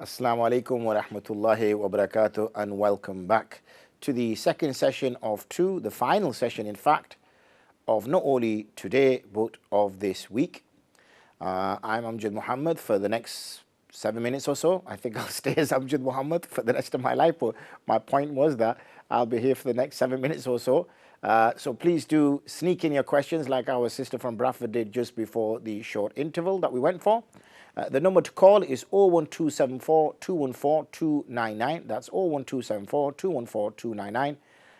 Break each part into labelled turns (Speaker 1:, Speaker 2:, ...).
Speaker 1: Assalamu alaikum wa rahmatullahi wa barakatuh, and welcome back to the second session of two, the final session in fact, of not only today but of this week. I'm Amjad Muhammad for the next 7 minutes or so. I think I'll stay as Amjad Muhammad for the rest of my life, but my point was that I'll be here for the next 7 minutes or so. So please do sneak in your questions like our sister from Bradford did just before the short interval that we went for. The number to call is 01274 214 299. That's 01274 214 299.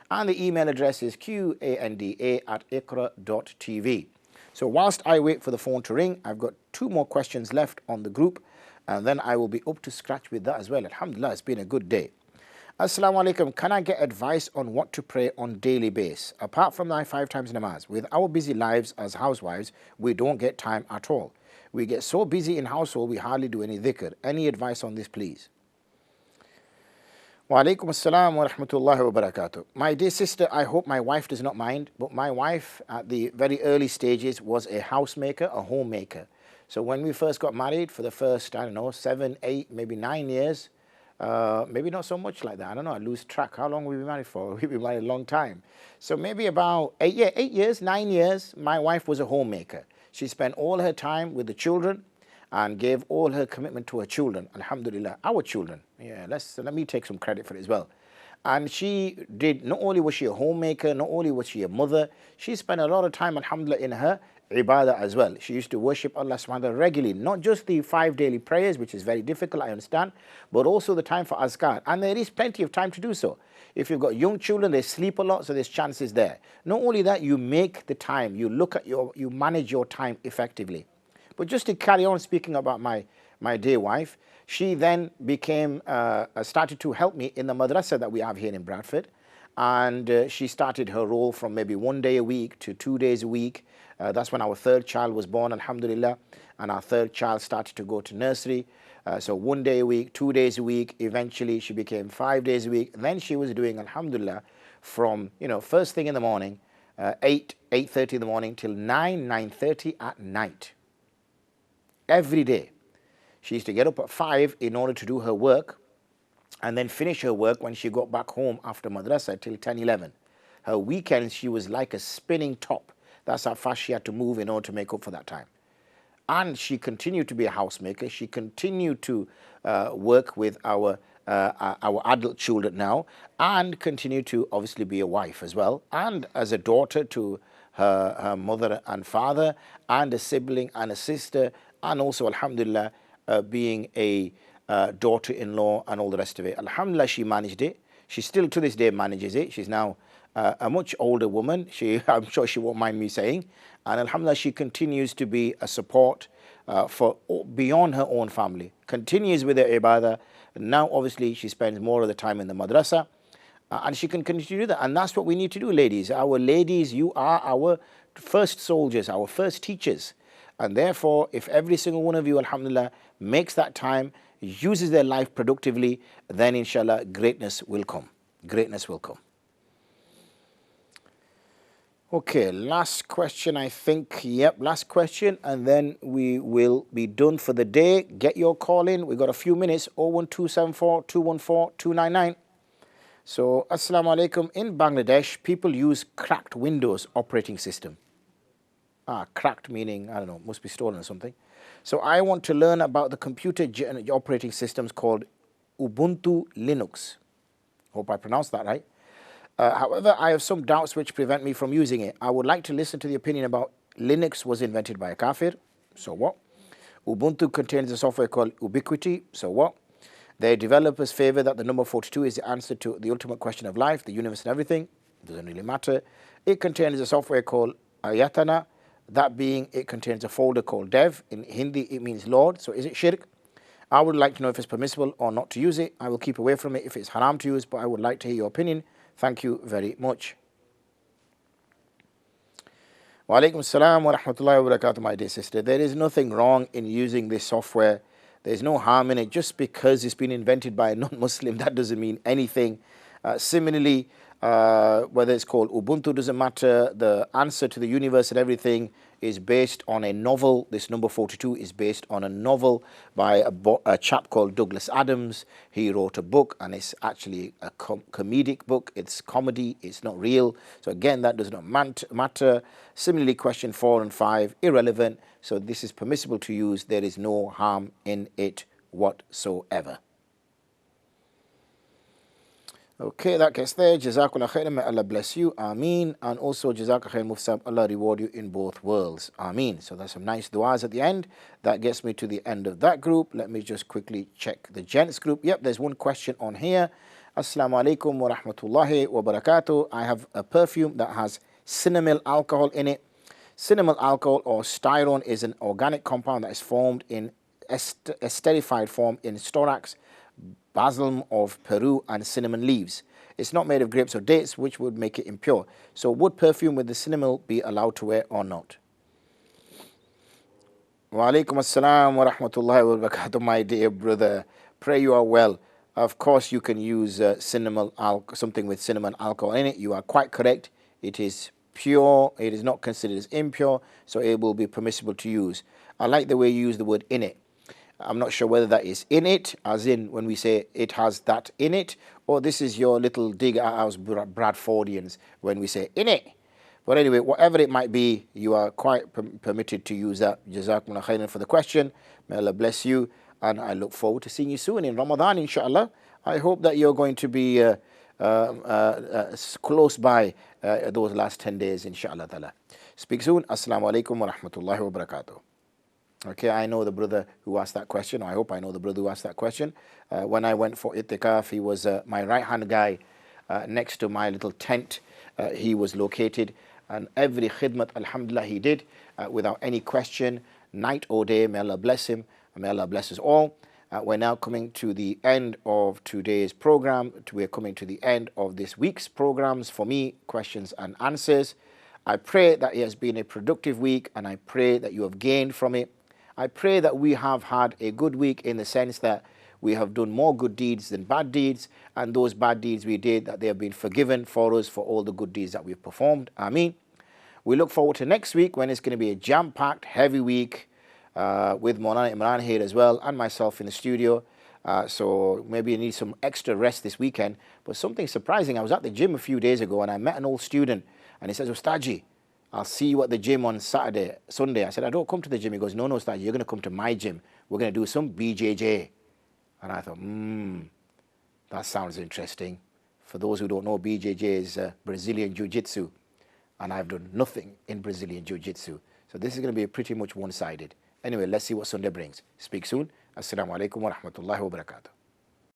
Speaker 1: And the email address is qanda@iqra.tv. So whilst I wait for the phone to ring, I've got 2 more questions left on the group, and then I will be up to scratch with that as well. Alhamdulillah, it's been a good day. Assalamu alaikum. Can I get advice on what to pray on daily basis? Apart from the 5 times namaz, with our busy lives as housewives, we don't get time at all. We get so busy in household, we hardly do any dhikr. Any advice on this, please? Wa alaikum assalam wa rahmatullahi wa barakatuh. My dear sister, I hope my wife does not mind, but my wife at the very early stages was a housemaker, a homemaker. So when we first got married, for the first, I don't know, 7, 8, maybe 9 years, maybe not so much like that. I don't know, I lose track. How long have we been married for? We've been married a long time. So maybe about 8 years, 9 years, my wife was a homemaker. She spent all her time with the children and gave all her commitment to her children. Alhamdulillah, our children. Yeah, let me take some credit for it as well. And she did, not only was she a homemaker, not only was she a mother, she spent a lot of time, alhamdulillah, in her ibadah as well. She used to worship Allah subhanahu wa ta'ala regularly, not just the 5 daily prayers, which is very difficult, I understand, but also the time for azkar. And there is plenty of time to do so. If you've got young children, they sleep a lot, so there's chances there. Not only that, you make the time, you manage your time effectively. But just to carry on speaking about my dear wife, she then started to help me in the madrasa that we have here in Bradford. And she started her role from maybe 1 day a week to 2 days a week. That's when our 3rd child was born, alhamdulillah, and our 3rd child started to go to nursery. So 1 day a week, 2 days a week, eventually she became 5 days a week. And then she was doing, alhamdulillah, from, first thing in the morning, 8:30 in the morning till 9:30 at night. Every day. She used to get up at 5 in order to do her work and then finish her work when she got back home after madrasa till 10:11. Her weekends, she was like a spinning top. That's how fast she had to move in order to make up for that time. And she continued to be a housemaker. She continued to work with our adult children now, and continued to obviously be a wife as well, and as a daughter to her mother and father, and a sibling and a sister, and also, alhamdulillah, being a daughter-in-law and all the rest of it. Alhamdulillah, she managed it. She still to this day manages it. She's now a much older woman. I'm sure she won't mind me saying. And alhamdulillah, she continues to be a support for beyond her own family. Continues with her ibadah. Now, obviously, she spends more of the time in the madrasa. And she can continue to do that. And that's what we need to do, ladies. Our ladies, you are our first soldiers, our first teachers. And therefore, if every single one of you, alhamdulillah, makes that time, uses their life productively, then inshallah, greatness will come. Greatness will come. Okay, last question, I think. Yep, last question, and then we will be done for the day. Get your call in. We've got a few minutes. 01274 214 299. So, assalamu alaikum. In Bangladesh, people use cracked Windows operating system. Cracked meaning, I don't know, must be stolen or something. So I want to learn about the computer operating systems called Ubuntu Linux. Hope I pronounced that right. However, I have some doubts which prevent me from using it. I would like to listen to the opinion about Linux was invented by a kafir. So what? Ubuntu contains a software called Ubiquity. So what? Their developers favor that the number 42 is the answer to the ultimate question of life, the universe and everything. It doesn't really matter. It contains a software called Ayatana. That being, it contains a folder called Dev. In Hindi, it means Lord. So is it shirk? I would like to know if it's permissible or not to use it. I will keep away from it if it's haram to use, but I would like to hear your opinion. Thank you very much. Wa alaikum assalam wa rahmatullahi wa barakatuh, my dear sister. There is nothing wrong in using this software. There's no harm in it. Just because it's been invented by a non-Muslim, that doesn't mean anything. Similarly, whether it's called Ubuntu doesn't matter. The answer to the universe and everything is based on a novel. This number 42 is based on a novel by a chap called Douglas Adams. He wrote a book, and it's actually a comedic book. It's comedy. It's not real. So again, that does not matter. Similarly, question 4 and 5, irrelevant. So this is permissible to use. There is no harm in it whatsoever. Okay, that gets there. Jazakallah khairan. May Allah bless you. Ameen. And also, Jazakallah khairan, Mufsab. Allah reward you in both worlds. Ameen. So that's some nice du'as at the end. That gets me to the end of that group. Let me just quickly check the gents group. Yep, there's one question on here. Assalamu alaikum wa rahmatullahi wa barakatuh. I have a perfume that has cinnamon alcohol in it. Cinnamon alcohol or styrone is an organic compound that is formed in esterified form in storax, balsam of Peru, and cinnamon leaves. It's not made of grapes or dates, which would make it impure. So would perfume with the cinnamon be allowed to wear or not? Wa alaikum assalam wa rahmatullahi wa barakatuh, my dear brother. Pray you are well. Of course you can use something with cinnamon alcohol in it. You are quite correct. It is pure. It is not considered as impure, so it will be permissible to use. I like the way you use the word in it. I'm not sure whether that is in it, as in when we say it has that in it, or this is your little dig at us Bradfordians when we say in it. But anyway, whatever it might be, you are quite permitted to use that. Jazakumullah khairan for the question. May Allah bless you, and I look forward to seeing you soon in Ramadan, inshallah. I hope that you're going to be close by those last 10 days, inshallah ta'ala. Speak soon. Assalamu alaikum wa rahmatullahi wa barakatuh. Okay, I know the brother who asked that question. I hope I know the brother who asked that question. When I went for itikaf, he was my right-hand guy next to my little tent. He was located, and every khidmat, alhamdulillah, he did without any question, night or day. May Allah bless him, and may Allah bless us all. We're now coming to the end of today's program. We're coming to the end of this week's programs for me, questions and answers. I pray that it has been a productive week, and I pray that you have gained from it. I pray that we have had a good week in the sense that we have done more good deeds than bad deeds, and those bad deeds we did, that they have been forgiven for us for all the good deeds that we've performed. Ameen. We look forward to next week, when it's going to be a jam-packed, heavy week with Maulana Imran here as well, and myself in the studio. So maybe you need some extra rest this weekend. But something surprising, I was at the gym a few days ago, and I met an old student, and he says, Ustaji, I'll see you at the gym on Sunday. I said, I don't come to the gym. He goes, no, Ustaji, you're going to come to my gym. We're going to do some BJJ. And I thought, that sounds interesting. For those who don't know, BJJ is Brazilian Jiu-Jitsu. And I've done nothing in Brazilian Jiu-Jitsu. So this is going to be pretty much one-sided. Anyway, let's see what Sunday brings. Speak soon. Assalamu alaikum wa rahmatullahi wa barakatuh.